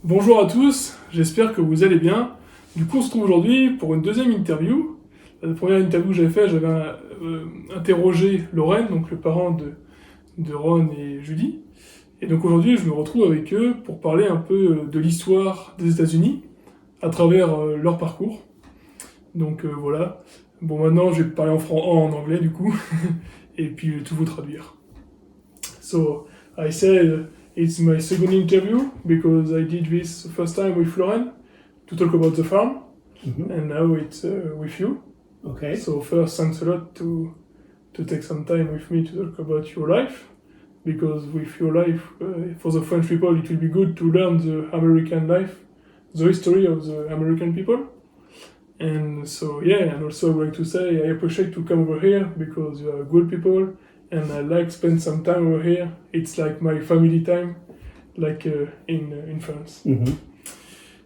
Bonjour à tous, j'espère que vous allez bien. Du coup, on se trouve aujourd'hui pour une deuxième interview. La première interview que j'avais faite, j'avais interrogé Lorraine, donc le parent de Ron et Judy. Et donc aujourd'hui, je me retrouve avec eux pour parler un peu de l'histoire des États-Unis à travers leur parcours. Donc voilà. Bon, maintenant, je vais parler en anglais du coup, et puis je vais tout vous traduire. So, I said it's my second interview because I did this the first time with Lauren to talk about the farm, and now it's with you. Okay. So first, thanks a lot to take some time with me to talk about your life, because with your life, for the French people, it will be good to learn the American life, the history of the American people. And so yeah, and also I would like to say I appreciate to come over here because you are good people. And I like spend some time over here. It's like my family time, like in France.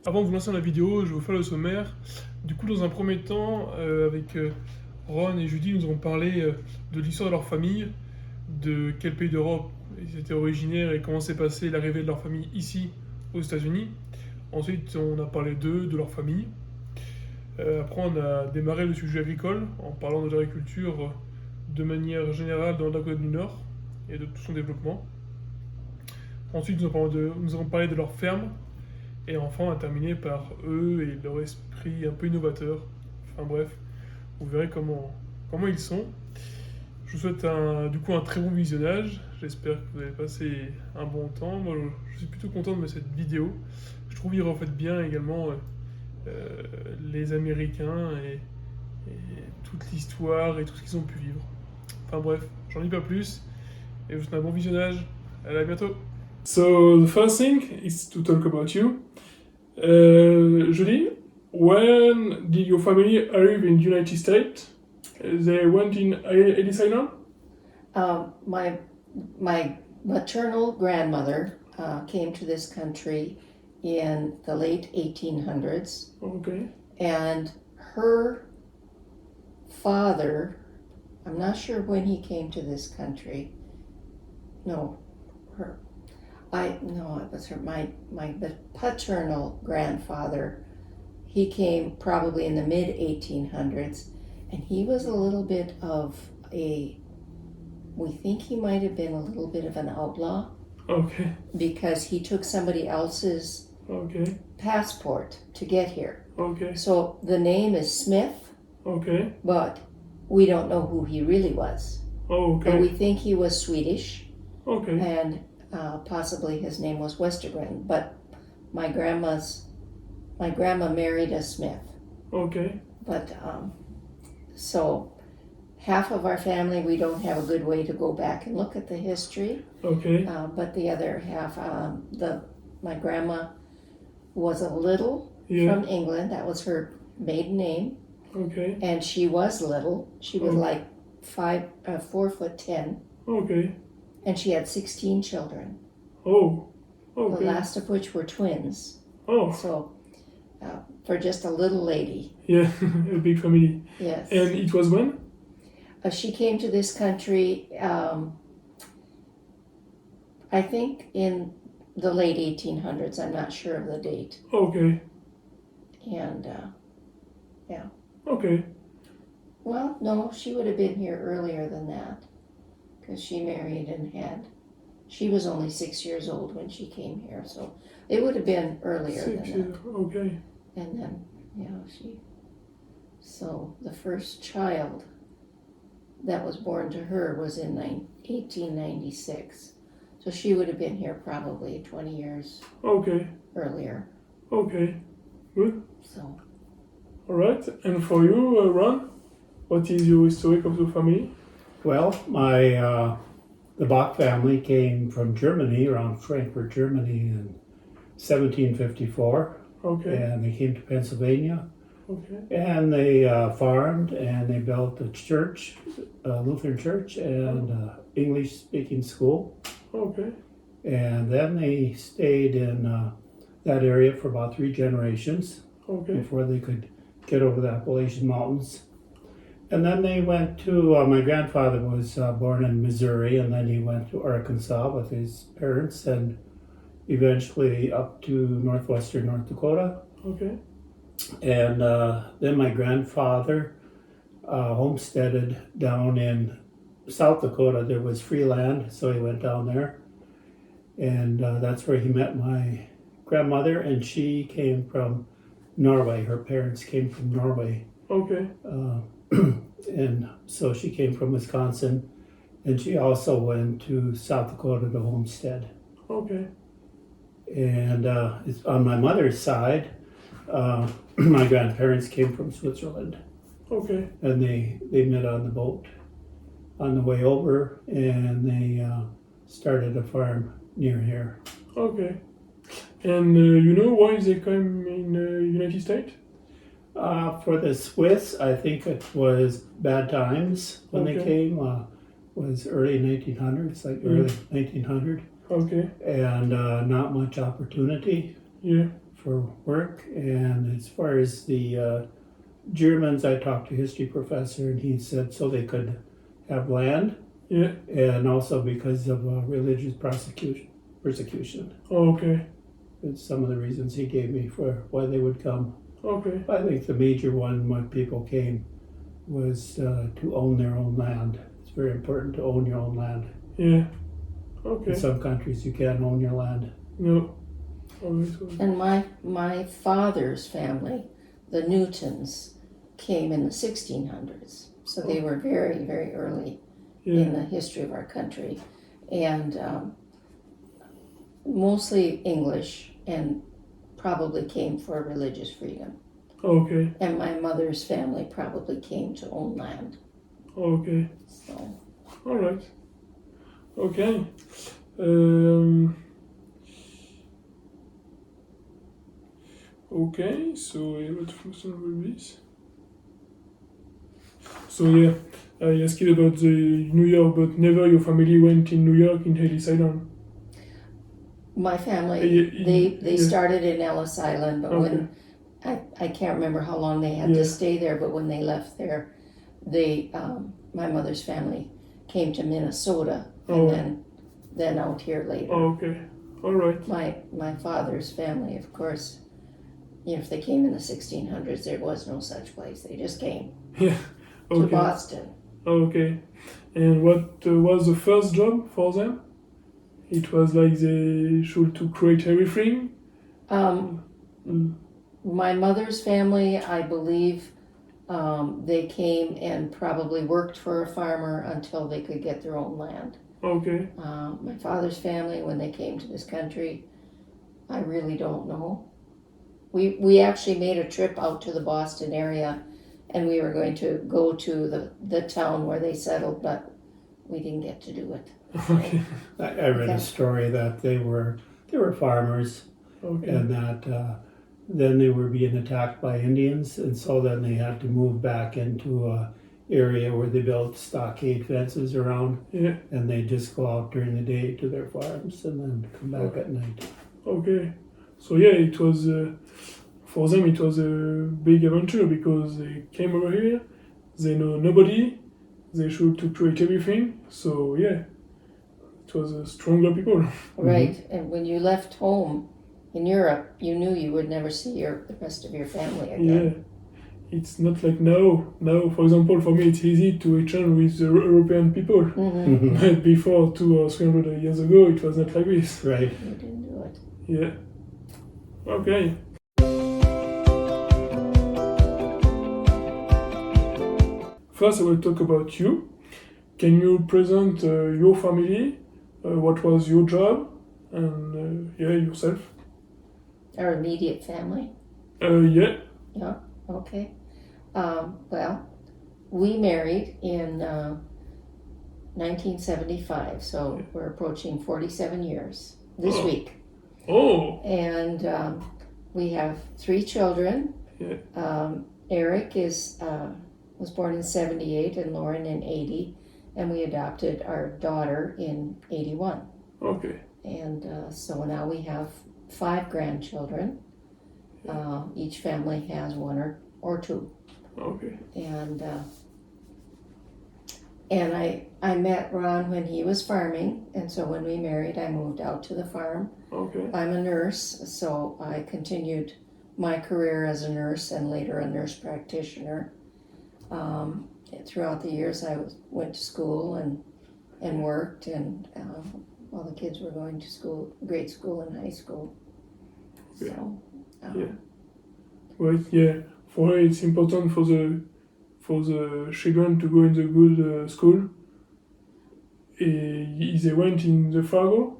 Avant de vous lancer dans la vidéo, je vais vous faire le sommaire. Du coup, dans un premier temps, avec Ron et Judy, nous avons parlé de l'histoire de leur famille, de quel pays d'Europe ils étaient originaires et comment s'est passée l'arrivée de leur famille ici, aux États-Unis. Ensuite, on a parlé d'eux, de leur famille. Après, on a démarré le sujet agricole en parlant de l'agriculture de manière générale dans le Dakota du Nord et de tout son développement. Ensuite, nous avons parlé de leur ferme. Et enfin, on a terminé par eux et leur esprit un peu innovateur. Enfin bref, vous verrez comment ils sont. Je vous souhaite du coup un très bon visionnage. J'espère que vous avez passé un bon temps. Moi, je suis plutôt content de cette vidéo. Je trouve qu'ils reflètent bien également les Américains et toute l'histoire et tout ce qu'ils ont pu vivre. Enfin bref, j'en dis pas plus. Et je vous souhaite un bon visionnage. Allez, à bientôt. So the first thing is to talk about you. Judy, when did your family arrive in the United States? They went in Ellis Island? My maternal grandmother came to this country in the late 1800s. Okay. And her father, I'm not sure when he came to this country. It was her. My paternal grandfather, he came probably in the mid 1800s, and he was a little bit of we think he might have been a little bit of an outlaw. Okay. Because he took somebody else's passport to get here. Okay. So the name is Smith. Okay. But we don't know who he really was. Okay. And we think he was Swedish. Okay. And possibly his name was Westergren. But my grandma married a Smith. Okay. But so half of our family, we don't have a good way to go back and look at the history. Okay. But the other half, my grandma was a Little from England. That was her maiden name. Okay. And she was little. She was like 4'10". Okay. And she had 16 children. Oh. Okay. The last of which were twins. Oh. So, for just a little lady. Yeah, a big family. Yes. And it was when? She came to this country, I think in the late 1800s. I'm not sure of the date. Okay. And, yeah. Okay. Well, no, she would have been here earlier than that. Because she married she was only 6 years old when she came here. So it would have been earlier than that. Okay. And then, so the first child that was born to her was in 1896. So she would have been here probably 20 years earlier. Okay, good. So. All right, and for you, Ron, what is your history of the family? Well, the Bock family came from Germany, around Frankfurt, Germany, in 1754. Okay. And they came to Pennsylvania. Okay. And they farmed, and they built a church, a Lutheran church, and English-speaking school. Okay. And then they stayed in that area for about 3 generations before they could get over the Appalachian Mountains. And then they went to, my grandfather was born in Missouri, and then he went to Arkansas with his parents, and eventually up to northwestern North Dakota. Okay. And then my grandfather homesteaded down in South Dakota. There was free land, so he went down there. And that's where he met my grandmother, and she came from Norway. Her parents came from Norway. Okay. And so she came from Wisconsin, and she also went to South Dakota to homestead. Okay. And it's on my mother's side, my grandparents came from Switzerland. Okay. And they met on the boat on the way over, and they started a farm near here. Okay. And you know why they came in United States? For the Swiss, I think it was bad times when they Okay. came. Was early 1900s, like early 1900, Okay. and not much opportunity Yeah. for work. And as far as the Germans, I talked to a history professor, and he said so they could have land, Yeah. and also because of religious persecution. Okay. It's some of the reasons he gave me for why they would come. Okay. I think the major one when people came was to own their own land. It's very important to own your own land. Yeah. Okay. In some countries, you can't own your land. No. Always was. And my father's family, the Newtons, came in the 1600s. So they were very, very early in Yeah. the history of our country. And mostly English, and probably came for religious freedom. Okay. And my mother's family probably came to own land. Okay. So All right. Okay. Okay, so what function will this? So yeah, I asked you about the New York, but never your family went in New York in Ellis Island. my family, Yeah, they yeah. started in Ellis Island, but Okay. when I can't remember how long they had Yeah. to stay there, but when they left there, they my mother's family came to Minnesota, and Oh. then out here later. Oh, okay. All right. My father's family, of course, you know, if they came in the 1600s, there was no such place. They just came Yeah. to Okay. Boston. Okay. And what was the first job for them? It was like they should to create everything. Mm. My mother's family, I believe, they came and probably worked for a farmer until they could get their own land. Okay. My father's family, when they came to this country, I really don't know. We actually made a trip out to the Boston area, and we were going to go to the town where they settled, but we didn't get to do it. Okay. I read Okay. a story that they were farmers, Okay. and that then they were being attacked by Indians, and so then they had to move back into a area where they built stockade fences around, Yeah. and they just go out during the day to their farms and then come back at night. Okay. So yeah, it was for them. It was a big adventure because they came over here. They know nobody. They should to create everything. So yeah, it was a stronger people. Right, and when you left home in Europe, you knew you would never see the rest of your family Yeah. again. It's not like now. Now, for example, for me, it's easy to exchange with the European people. Mm-hmm. But before 200 or 300 years ago, it was not like this. Right. You didn't do it. Yeah. Okay. First, I will talk about you. Can you present your family? What was your job? And yeah, yourself. Our immediate family. Yeah. Yeah. Okay. Well, we married in 1975, so we're approaching 47 years this Oh. week. Oh. And we have 3 children. Yeah. Eric was born in 78 and Lauren in 80, and we adopted our daughter in 81. Okay. And so now we have 5 grandchildren. Each family has 1 or 2. Okay. And And I met Ron when he was farming, and so when we married, I moved out to the farm. Okay. I'm a nurse, so I continued my career as a nurse and later a nurse practitioner. Throughout the years, I went to school and worked, and while the kids were going to school, grade school and high school. Okay. So, Yeah. Right. Yeah. For her, it's important for the children to go in the good school. They went in the Fargo?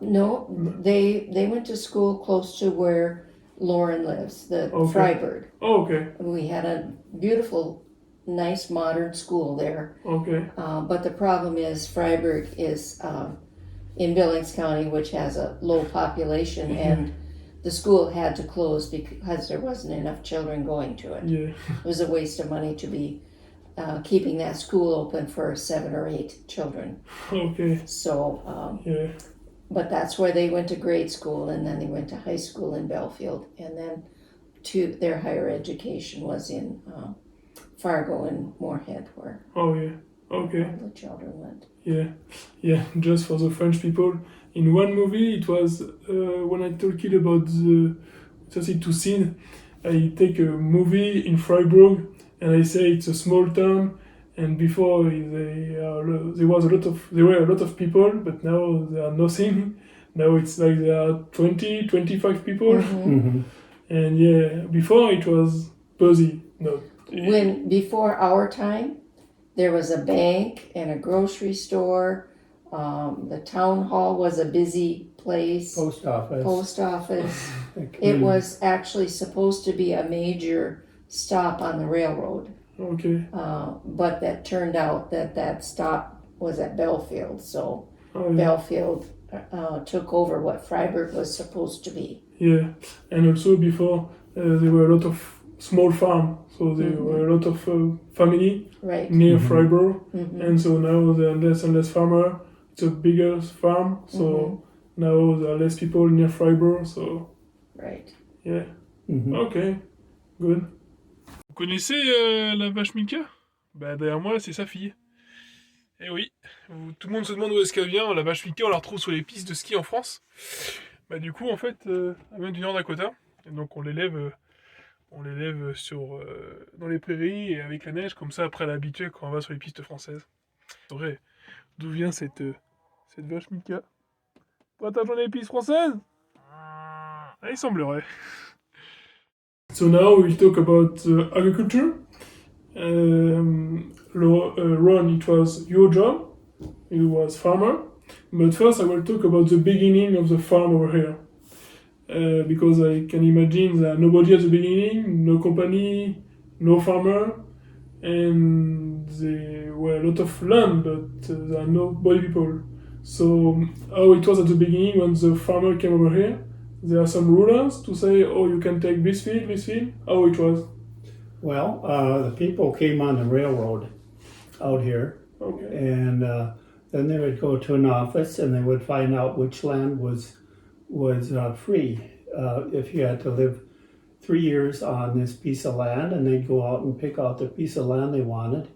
No, they went to school close to where Lauren lives, the Okay. Freiburg. Oh, okay. We had a beautiful, nice modern school there. Okay. But the problem is Freiburg is in Billings County, which has a low population, and the school had to close because there wasn't enough children going to it. Yeah. It was a waste of money to be keeping that school open for 7 or 8 children. Okay. So, Yeah. but that's where they went to grade school, and then they went to high school in Belfield, and then their higher education was in Fargo and Moorhead, where Oh, yeah. Okay. all the children went. Yeah. Yeah. Just for the French people. In one movie, it was when I talked about the two scene. I take a movie in Freiburg and I say it's a small town. And before there were a lot of people, but now there are nothing. Now it's like there are 20, 25 people. Mm-hmm. And yeah, before it was busy. No. Before our time, there was a bank and a grocery store. The town hall was a busy place. Post office. It was actually supposed to be a major stop on the railroad. Okay. But that turned out that stop was at Belfield, so Oh, yeah. Belfield took over what Freiburg was supposed to be. Yeah, and also before there were a lot of small farm, so there were a lot of family Right. near Freiburg, Mm-hmm. and so now there are less and less farmer. It's a bigger farm, so now there are less people near Freiburg, so Right. yeah. Mm-hmm. Ok, good. Vous connaissez la vache Mika? Bah derrière moi c'est sa fille. Eh oui, tout le monde se demande où est-ce qu'elle vient. La vache Mika on la retrouve sur les pistes de ski en France. Bah du coup en fait elle vient du Nord Dakota, et donc on l'élève dans les prairies et avec la neige, comme ça après elle est habituée quand on va sur les pistes françaises. C'est vrai, d'où vient cette vache Mika? Prête à joindre les pistes françaises? Il semblerait. So now we'll talk about agriculture. Ron, it was your job. You was farmer. But first I will talk about the beginning of the farm over here. Because I can imagine that nobody at the beginning, no company, no farmer, and there were a lot of land, but there are nobody people. So how it was at the beginning when the farmer came over here? There are some rulers to say, oh, you can take this field, how it was? Well, the people came on the railroad out here, Okay. and then they would go to an office and they would find out which land was free. If you had to live 3 years on this piece of land, and they'd go out and pick out the piece of land they wanted,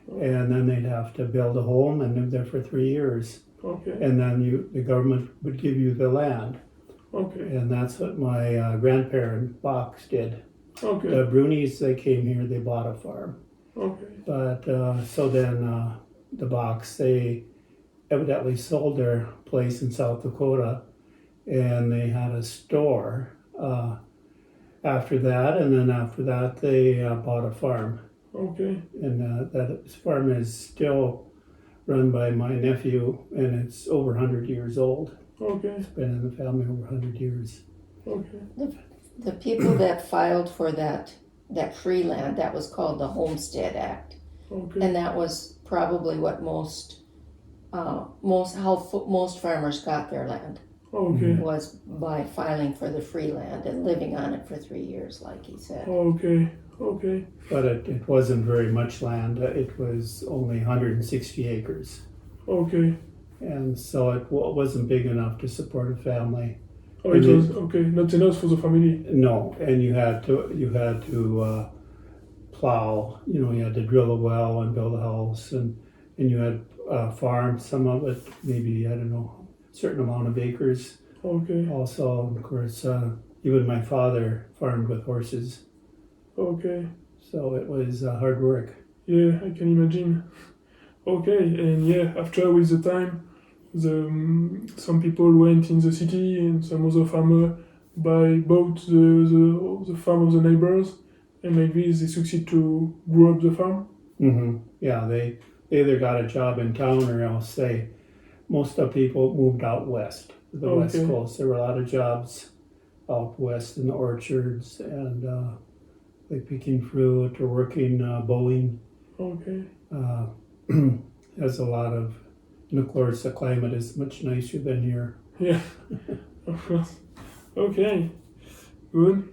and then they'd have to build a home and live there for 3 years, Okay. and then the government would give you the land. Okay. And that's what my grandparent Bock did. Okay. The Brunis, they came here, they bought a farm. Okay. But so then the Bocks, they evidently sold their place in South Dakota, and they had a store after that, and then after that they bought a farm. Okay. And that farm is still run by my nephew, and it's over 100 years old. Okay. It's been in the family over 100 years. Okay. The people that filed for that free land, that was called the Homestead Act, Okay. and that was probably what most farmers got their land, Okay. was by filing for the free land and living on it for 3 years, like he said. Okay. Okay. But it wasn't very much land. It was only 160 acres. Okay. And so it wasn't big enough to support a family. Oh, it was okay. Not enough for the family. No, and you had to plow. You had to drill a well and build a house, and you had farm. Some of it, maybe, I don't know, a certain amount of acres. Okay. Also, of course, even my father farmed with horses. Okay. So it was hard work. Yeah, I can imagine. Okay, and yeah, after with the time, some people went in the city, and some other farmer bought the farm of the neighbors, and like this they succeed to grow up the farm. Mm-hmm. Yeah, they either got a job in town or else most of the people moved out west, to the West Coast. There were a lot of jobs out west in the orchards and like picking fruit or working Boeing. Okay. Has a lot of, and of course the climate is much nicer than here. Yeah, of course. Okay, good.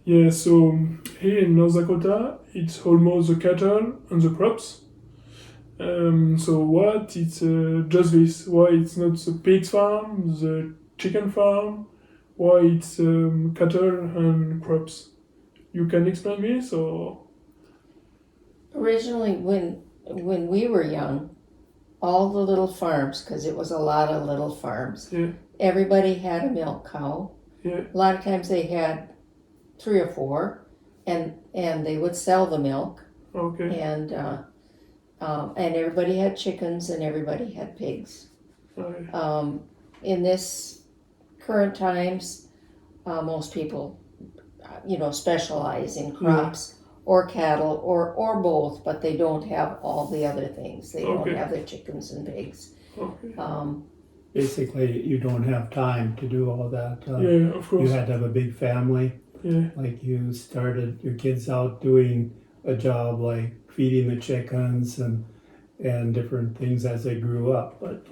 Yeah, so here in North Dakota, it's almost the cattle and the crops. So what? It's just this. Why it's not the pig farm, the chicken farm? Why it's cattle and crops? You can explain this, or? Originally, when we were young, all the little farms, because it was a lot of little farms, Yeah. everybody had a milk cow. Yeah. A lot of times they had 3 or 4, and they would sell the milk. Okay. And everybody had chickens and everybody had pigs. Okay. In this current times, most people, specialize in crops or cattle or both, but they don't have all the other things. They don't have the chickens and pigs. Okay. Basically, you don't have time to do all that. Yeah, of course. You had to have a big family. Yeah. Like you started your kids out doing a job like feeding the chickens and different things as they grew up. But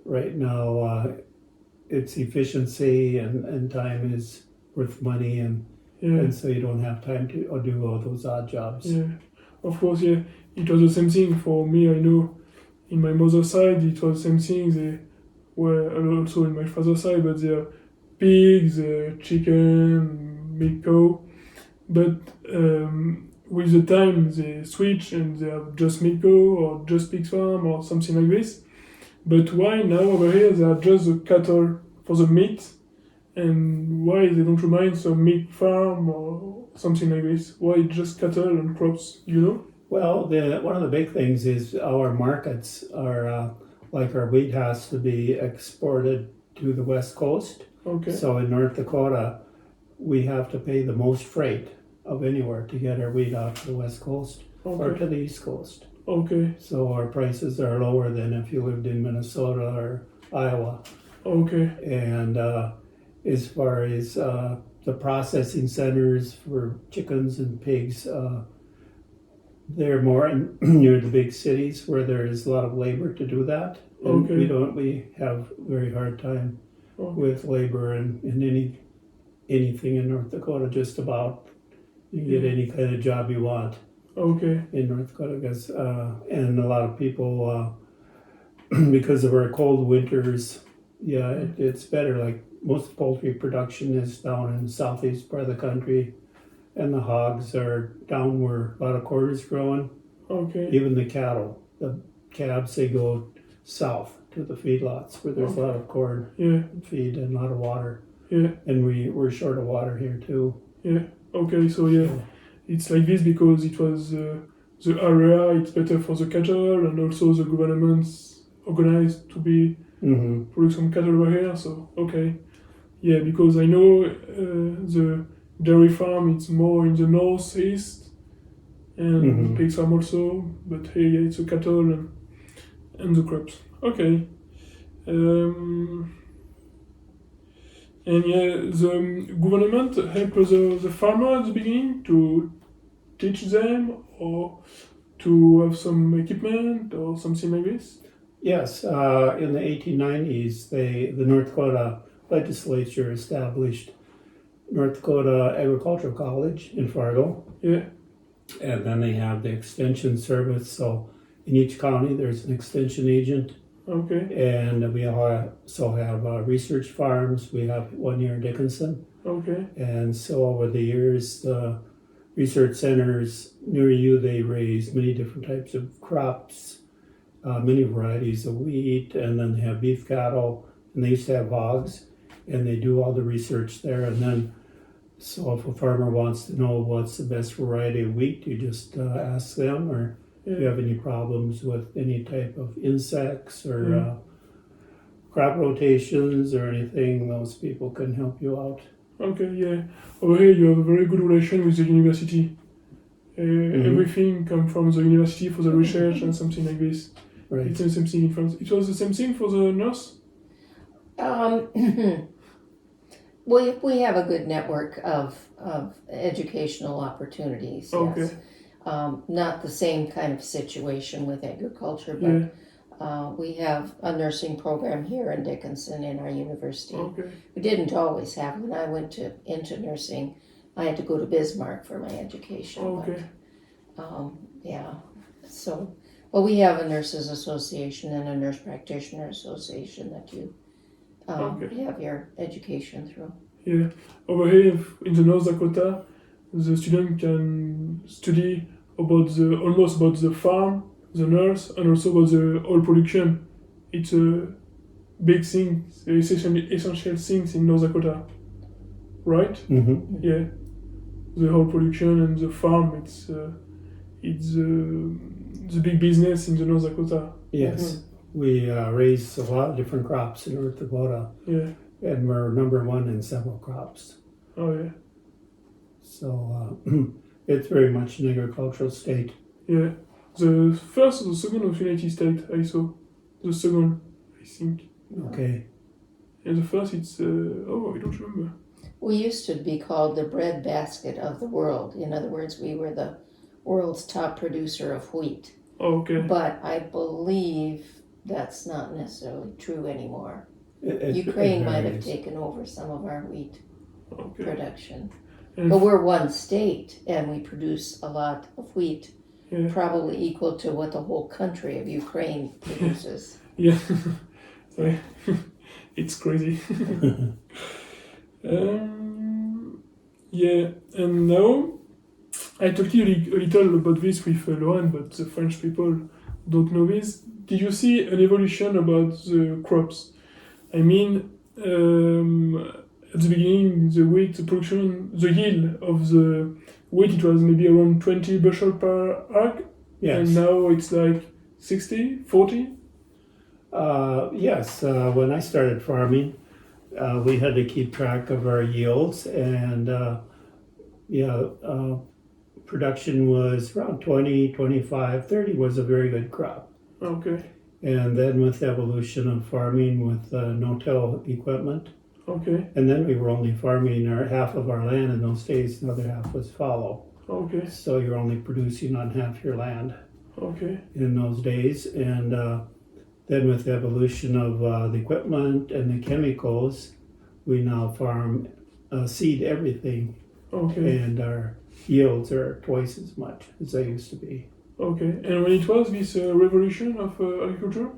right now, it's efficiency and time is worth money, and so you don't have time to do all those odd jobs. Yeah, of course. Yeah, it was the same thing for me. I know in my mother's side it was the same thing. They were also in my father's side, but they are pigs, chicken, milk cow. But with the time they switch and they have just milk cow or just pig farm or something like this. But why now over here they are just the cattle for the meat, and why they don't remain some meat farm or something like this? Why just cattle and crops? Well, one of the big things is our markets are like our wheat has to be exported to the West Coast. Okay. So in North Dakota, we have to pay the most freight of anywhere to get our wheat out to the West Coast or to the East Coast. Okay. So our prices are lower than if you lived in Minnesota or Iowa. Okay. And as far as the processing centers for chickens and pigs, they're more near the big cities where there is a lot of labor to do that. And we have a very hard time with labor and anything in North Dakota, just about. You can get any kind of job you want. Okay. In North Dakota, because and a lot of people, because of our cold winters, it's better. Like most poultry production is down in the southeast part of the country, and the hogs are down where a lot of corn is growing. Okay. Even the cattle, the calves, they go south to the feedlots where there's a lot of corn feed and a lot of water. Yeah. And we're short of water here too. Yeah. Okay. So it's like this because it was the area. It's better for the cattle, and also the government's organized to be produce some cattle over here. So because I know the dairy farm it's more in the northeast, and pig farm also. But here it's the cattle and the crops. Okay. And the government helped the farmer at the beginning to teach them or to have some equipment or something like this? Yes, in the 1890s, the North Dakota legislature established North Dakota Agricultural College in Fargo. Yeah. And then they have the extension service. So in each county, there's an extension agent. Okay. And we also have research farms. We have one here in Dickinson. Okay. And so over the years, the research centers near you, they raise many different types of crops, many varieties of wheat, and then they have beef cattle, and they used to have hogs, and they do all the research there. And then, so if a farmer wants to know what's the best variety of wheat, you just ask them, or if you have any problems with any type of insects or crop rotations or anything, those people can help you out. Okay, yeah. Over here you have a very good relation with the university. Everything comes from the university for the research and something like this. Right. It's the same thing in France. It was the same thing for the nurse? We have a good network of educational opportunities, yes. Okay. Not the same kind of situation with agriculture, but we have a nursing program here in Dickinson in our university. Okay. We didn't always have. When I went into nursing, I had to go to Bismarck for my education. Okay. But, So, well, we have a nurses association and a nurse practitioner association that you have your education through. Yeah. Over here in the North Dakota, the student can study almost about the farm, the nurse, and also about the oil production. It's a big thing, essential things in North Dakota, right? Mm-hmm. Yeah. The whole production and the farm, it's the big business in the North Dakota. Yes. We raise a lot of different crops in North Dakota. Yeah. And we're number one in several crops. Oh, yeah. So it's very much an agricultural state. Yeah. The first or the second of United States, I saw. The second, I think. Okay. And the first, it's, I don't remember. We used to be called the breadbasket of the world. In other words, we were the world's top producer of wheat. Oh, okay. But I believe that's not necessarily true anymore. Ukraine might have taken over some of our wheat Okay. production. And But we're one state and we produce a lot of wheat, yeah. probably equal to what the whole country of Ukraine produces. Yeah. Sorry. It's crazy. Yeah, and now I talked to you a little about this with Lauren, but the French people don't know this. Did you see an evolution about the crops? I mean, at the beginning, the wheat, the production, the yield of the wheat, it was maybe around 20 bushel per acre. Yes. And now it's like 60, 40? Yes. When I started farming, we had to keep track of our yields, and production was around 20, 25, 30 was a very good crop. Okay. And then with the evolution of farming with no-till equipment, Okay. and then we were only farming half of our land in those days, the other half was fallow. Okay. So you're only producing on half your land Okay. in those days. And then with the evolution of the equipment and the chemicals, we now farm seed everything, Okay. and our yields are twice as much as they used to be. Okay. And when it was this revolution of agriculture?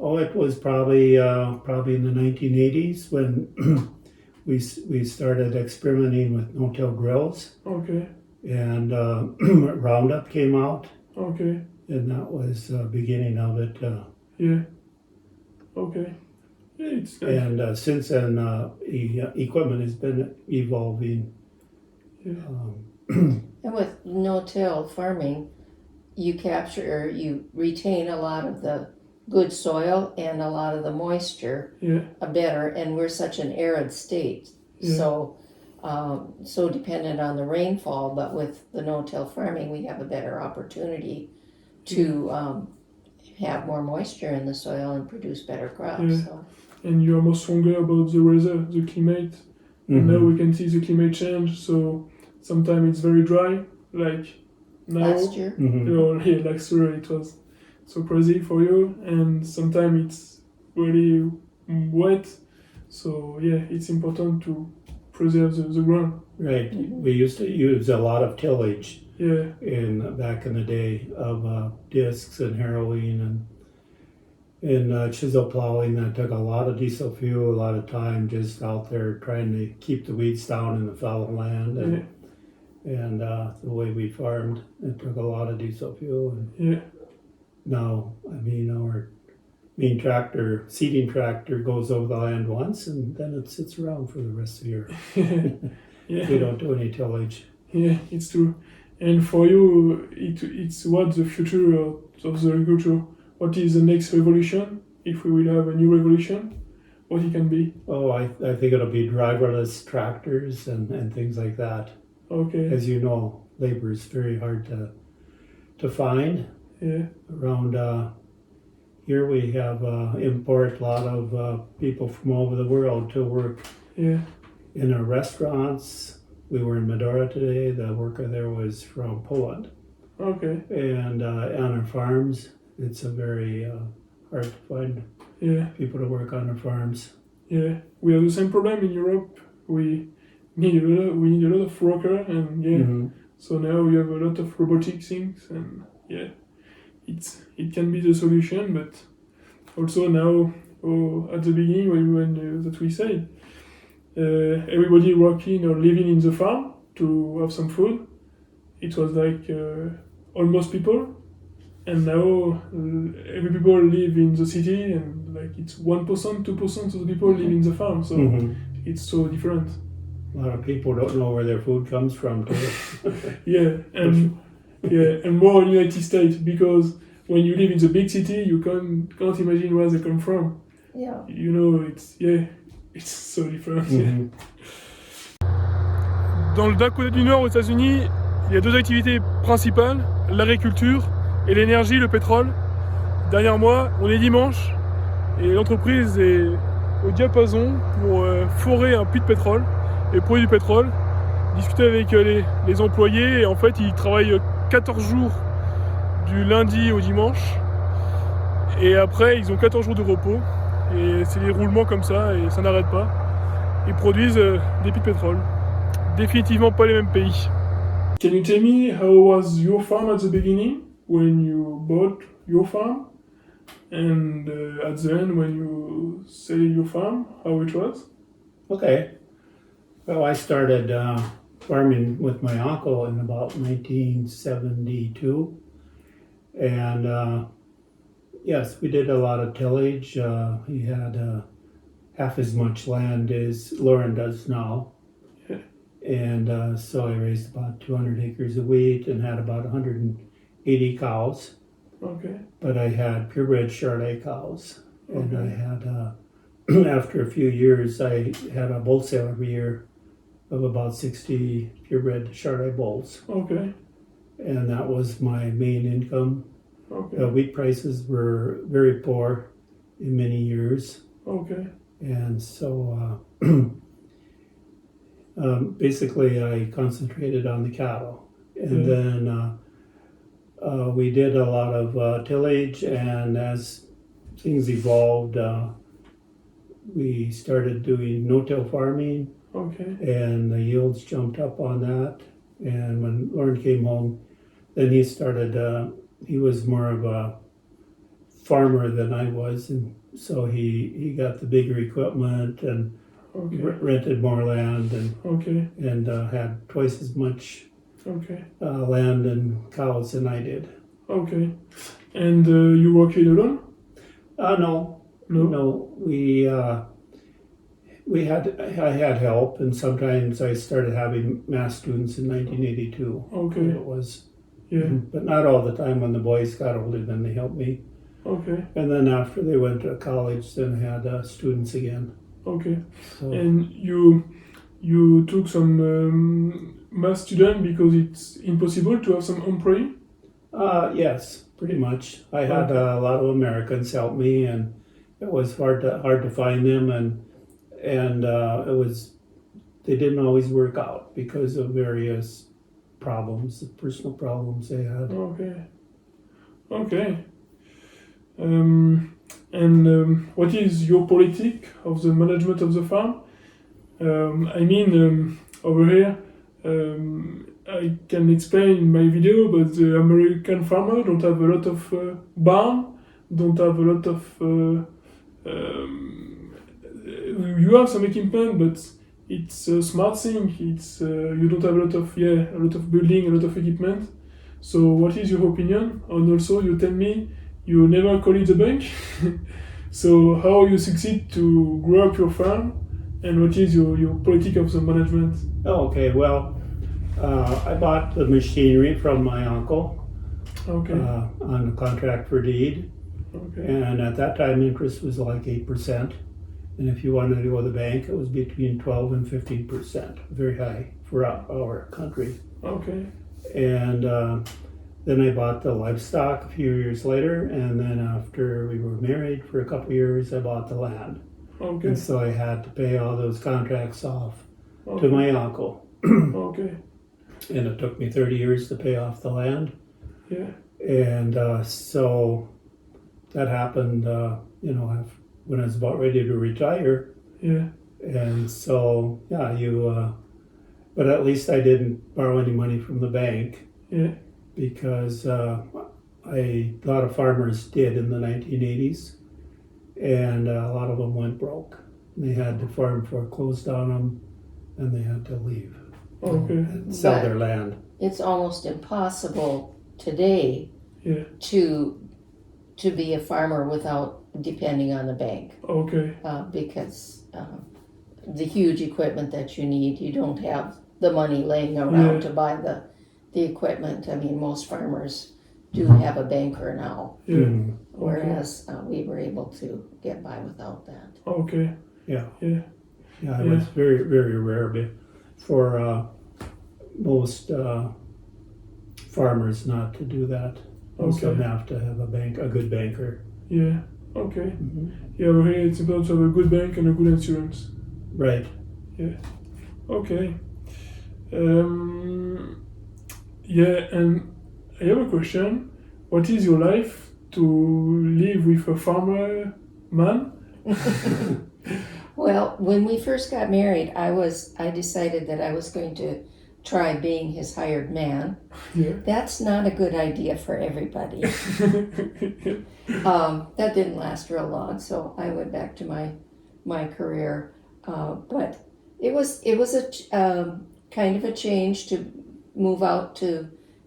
Oh, it was probably in the 1980s when we started experimenting with no-till grills, Okay. and Roundup came out, Okay. and that was the beginning of it. Yeah. Okay. Yeah, it's nice. And since then, equipment has been evolving. Yeah. And with no-till farming, you retain a lot of the good soil and a lot of the moisture Yeah. better, and we're such an arid state. Yeah. So dependent on the rainfall, but with the no-till farming, we have a better opportunity to have more moisture in the soil and produce better crops. Yeah. So. And you are more stronger about the weather, the climate. And now we can see the climate change. So sometimes it's very dry, like now. Last year, Last year it was so crazy for you, and sometimes it's really wet. So yeah, it's important to preserve the ground. Right. We used to use a lot of tillage Yeah. back in the day of discs and harrowing, in chisel plowing. That took a lot of diesel fuel, a lot of time just out there trying to keep the weeds down in the fallow land. And the way we farmed, it took a lot of diesel fuel. And now, I mean, our main tractor, seeding tractor, goes over the land once and then it sits around for the rest of the year. We don't do any tillage. Yeah, it's true. And for you, it's what the future of the agriculture? What is the next revolution? If we will have a new revolution, what it can be? Oh, I think it'll be driverless tractors and things like that. Okay. As you know, labor is very hard to find. Yeah. Around here we have import a lot of people from all over the world to work in our restaurants. We were in Medora today. The worker there was from Poland. Okay. And on our farms, it's a very hard to find people to work on our farms. Yeah, we have the same problem in Europe. We need a lot of workers, and so now we have a lot of robotic things, and it can be the solution. But also now, at the beginning when that we said, everybody working or living in the farm to have some food, it was like almost people, and now every people live in the city, and like it's 1%, 2% of the people live in the farm, so it's so different. A lot of people don't know where their food comes from too. and more in the United States, because when you live in the big city, you can't imagine where they come from. Yeah. You know, it's so different. Dans le Dakota du Nord aux États-Unis, il y a deux activités principales, l'agriculture et l'énergie, le pétrole. Derrière moi, on est dimanche et l'entreprise est au diapason pour forer un puits de pétrole et produire du pétrole. Discuter avec les employés, et en fait ils travaillent 14 jours du lundi au dimanche et après ils ont 14 jours de repos et c'est des roulements comme ça et ça n'arrête pas. Ils produisent des puits de pétrole. Définitivement pas les mêmes pays. Can you tell me how was your farm at the beginning when you bought your farm, and at the end when you sell your farm, how it was? Okay. Well, I started farming with my uncle in about 1972, and yes, we did a lot of tillage. He had half as much land as Lauren does now. And so I raised about 200 acres of wheat and had about 180 cows. Okay. But I had purebred Chardonnay cows. And I had, after a few years, I had a bull sale every year of about 60 purebred Chardonnay bulls. Okay. And that was my main income. Okay. Wheat prices were very poor in many years. Okay. And so basically I concentrated on the cattle. And then we did a lot of tillage, and as things evolved, we started doing no-till farming. Okay. And the yields jumped up on that. And when Lauren came home, then he started, he was more of a farmer than I was, and so he got the bigger equipment and rented more land and had twice as much land and cows than I did. Okay. And you worked alone? No. I had help, and sometimes I started having math students in 1982. Okay. It was, but not all the time. When the boys got older, then they helped me. Okay. And then after they went to college, then I had students again. Okay. So, and you took some math student because it's impossible to have some employee? Yes, pretty much. I had a lot of Americans help me, and it was hard to find them, and they didn't always work out because of various problems, the personal problems they had. Okay. And what is your politic of the management of the farm? Over here, I can explain in my video, but the American farmer don't have a lot of barn don't have a lot of. You have some equipment, but it's a smart thing. It's you don't have a lot of building, a lot of equipment. So what is your opinion? And also you tell me you never call it the bank. So how you succeed to grow up your farm, and what is your politic of the management? Oh, okay, well, I bought the machinery from my uncle on a contract for deed. Okay. And at that time, interest was like 8%. And if you wanted to go to the bank, it was between 12 and 15%, very high for our country. Okay. And then I bought the livestock a few years later, and then after we were married for a couple of years, I bought the land. Okay. And so I had to pay all those contracts off to my uncle. Okay. And it took me 30 years to pay off the land. Yeah. And so that happened, when I was about ready to retire. Yeah. And so, but at least I didn't borrow any money from the bank. Yeah. Because a lot of farmers did in the 1980s, and a lot of them went broke. They had the farm foreclosed on them, and they had to leave and sell their land. It's almost impossible today to be a farmer without depending on the bank. Okay. Because the huge equipment that you need, you don't have the money laying around to buy the equipment. I mean, most farmers do have a banker now, whereas we were able to get by without that. Okay. Yeah. It was very, very rare for most farmers not to do that. Most of them have to have a good banker. Yeah. Okay. Mm-hmm. Yeah, over here it's important to have a good bank and a good insurance. Right. Yeah. Okay. Yeah, and I have a question. What is your life to live with a farmer man? Well, when we first got married, I decided that I was going to try being his hired man. Yeah. That's not a good idea for everybody. That didn't last real long, so I went back to my career. But it was a kind of a change to move out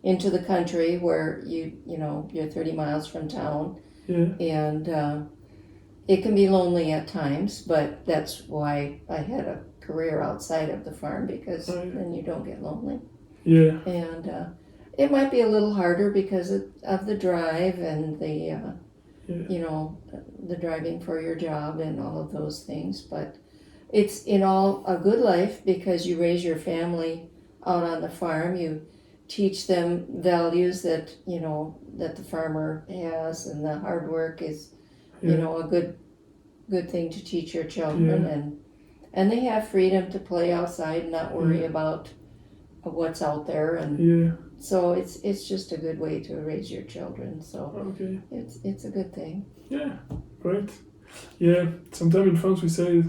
into the country where you're 30 miles from town. Yeah. And it can be lonely at times, but that's why I had a career outside of the farm, because then you don't get lonely. Yeah. And it might be a little harder because of the drive and the the driving for your job and all of those things, but it's in all a good life because you raise your family out on the farm. You teach them values that that the farmer has, and the hard work is a good thing to teach your children, and they have freedom to play outside and not worry about what's out there, and so it's just a good way to raise your children. So it's a good thing. Yeah, great. Yeah, sometimes in France we say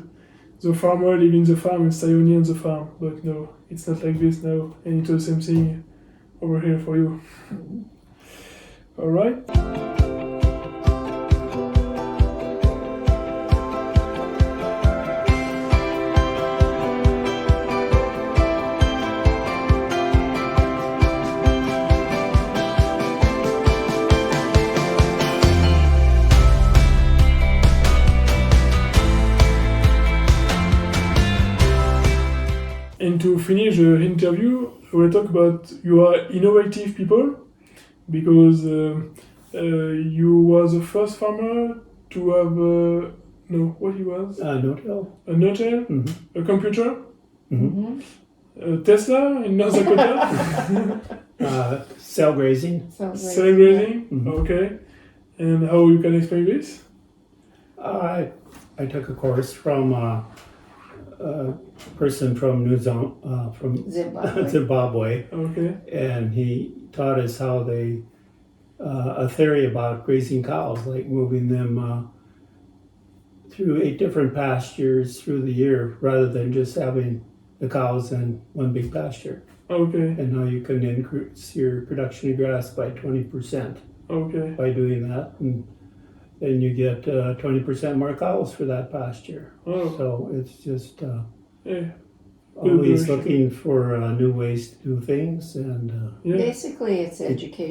the farmer lives in the farm and stay only on the farm, but no, it's not like this now, and it's the same thing over here for you. Mm-hmm. All right. And to finish the interview, I will talk about you are innovative people, because you was the first farmer to have what he was? A no-till. A no-till, a computer, a Tesla in North Dakota, cell grazing. cell grazing. Okay, and how you can explain this? I took a course from a person from Zimbabwe. Okay. And he taught us how a theory about grazing cows, like moving them through 8 different pastures through the year, rather than just having the cows in one big pasture. Okay. And how you can increase your production of grass by 20%. Okay. By doing that. And and you get 20% more cows for that pasture. Oh. So it's just Yeah. always direction. looking for new ways to do things, and Yeah. Basically, it's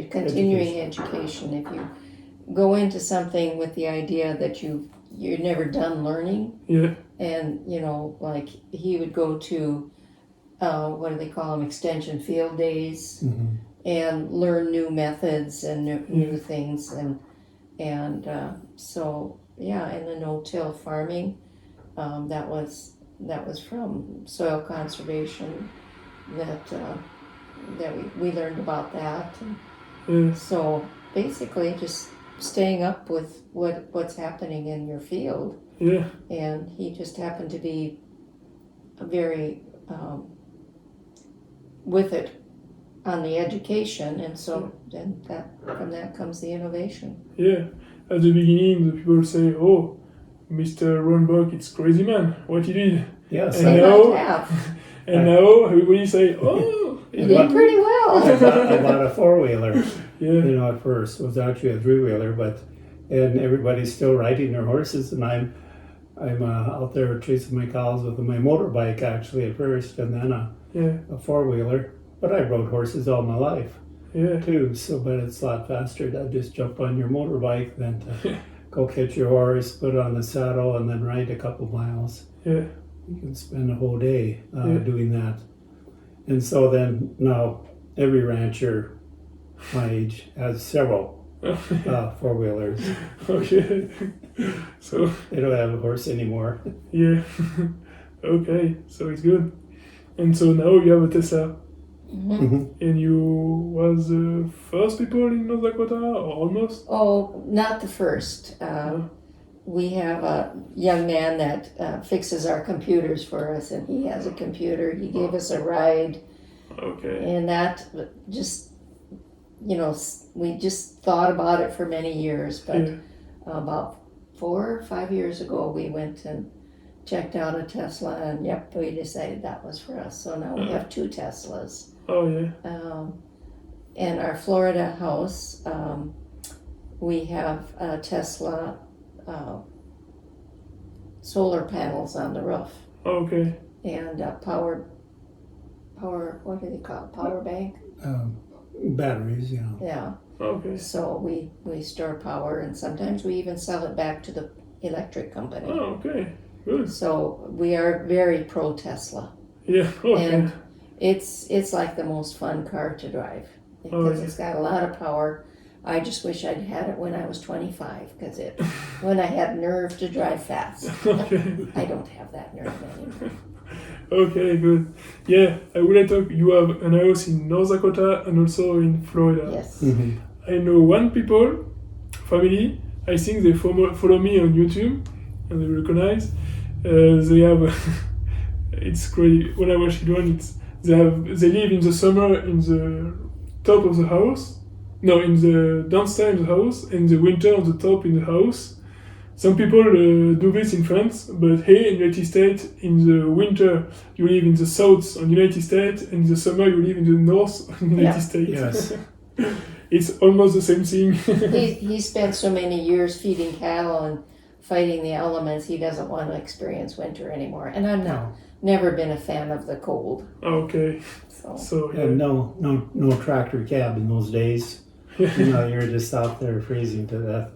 continuing education. If you go into something with the idea that you're never done learning, Yeah. and like he would go to what do they call them, extension field days, and learn new methods and new things, and so yeah, in the no-till farming, that was from soil conservation that we learned about that. And so basically just staying up with what's happening in your field. Yeah. And he just happened to be very with it on the education, and so then from that comes the innovation. Yeah. At the beginning, the people say, "Oh, Mr. Ron Bock, it's crazy man, what he did." yes, And They now- might have. And now everybody say, "Oh, he You did." did pretty well. I bought a 4-wheeler. Yeah. At first it was actually a 3-wheeler, and everybody's still riding their horses, and I'm out there chasing my cows with my motorbike actually at first, and then a 4-wheeler. But I rode horses all my life Yeah. too. So, but it's a lot faster to just jump on your motorbike than to go catch your horse, put it on the saddle, and then ride a couple miles. Yeah. You can spend a whole day doing that. And so then now every rancher my age has several 4-wheelers. Okay. So They don't have a horse anymore. yeah. Okay. So it's good. And so now you have a Tesla, and you was the first people in North Dakota, or almost. Oh, not the first. We have a young man that fixes our computers for us, and he has a computer. He gave us a ride, Okay. and that just, we just thought about it for many years. But about 4 or 5 years ago, we went and checked out a Tesla, and yep, we decided that was for us. So now we have 2 Teslas. Oh yeah. In our Florida house, we have a Tesla solar panels on the roof, Okay. and power. What do they call it? Power bank. Batteries, Yeah. Okay. So we store power, and sometimes we even sell it back to the electric company. Oh, okay. Good. So we are very pro Tesla, Yeah. Okay. and it's like the most fun car to drive because it's got a lot of power. I just wish I'd had it when I was 25, because when I had nerve to drive fast. Okay. I don't have that nerve anymore. Okay, good. Yeah, I would like to talk. You have an house in North Dakota and also in Florida. Yes. I know one family, I think they follow me on YouTube, and they recognize. They have, it's crazy. When I was children, they live in the summer in the top of the house. No, in the downstairs of the house, and the winter on the top in the house. Some people do this in France, but here in the United States, in the winter you live in the south of the United States, and in the summer you live in the north of the United States. Yes. It's almost the same thing. He spent so many years feeding cattle and fighting the elements, he doesn't want to experience winter anymore. And I'm never been a fan of the cold. Okay. So yeah. And no tractor cab in those days. You're just out there freezing to death.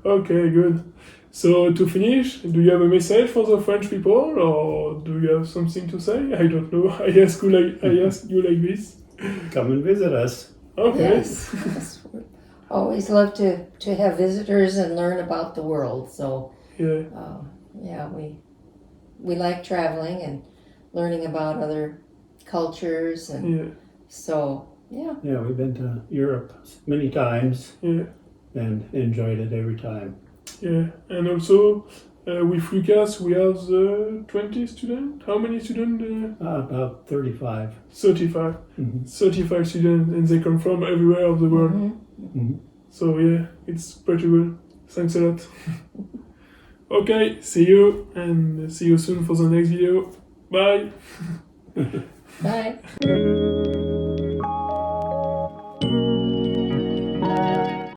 Okay, good. So to finish, do you have a message for the French people, or do you have something to say? I don't know. I ask you like this. Come and visit us. Okay. Yes. Always love to have visitors and learn about the world. So Yeah. we like traveling and learning about other cultures, and so yeah. Yeah, we've been to Europe many times. Yeah. And enjoyed it every time. Yeah, and also with Lucas we have 20 students. How many students? About 35. 35. 35 students, and they come from everywhere of the world. So yeah, it's pretty good. Thanks a lot. Okay, see you, and see you soon for the next video. Bye. Bye.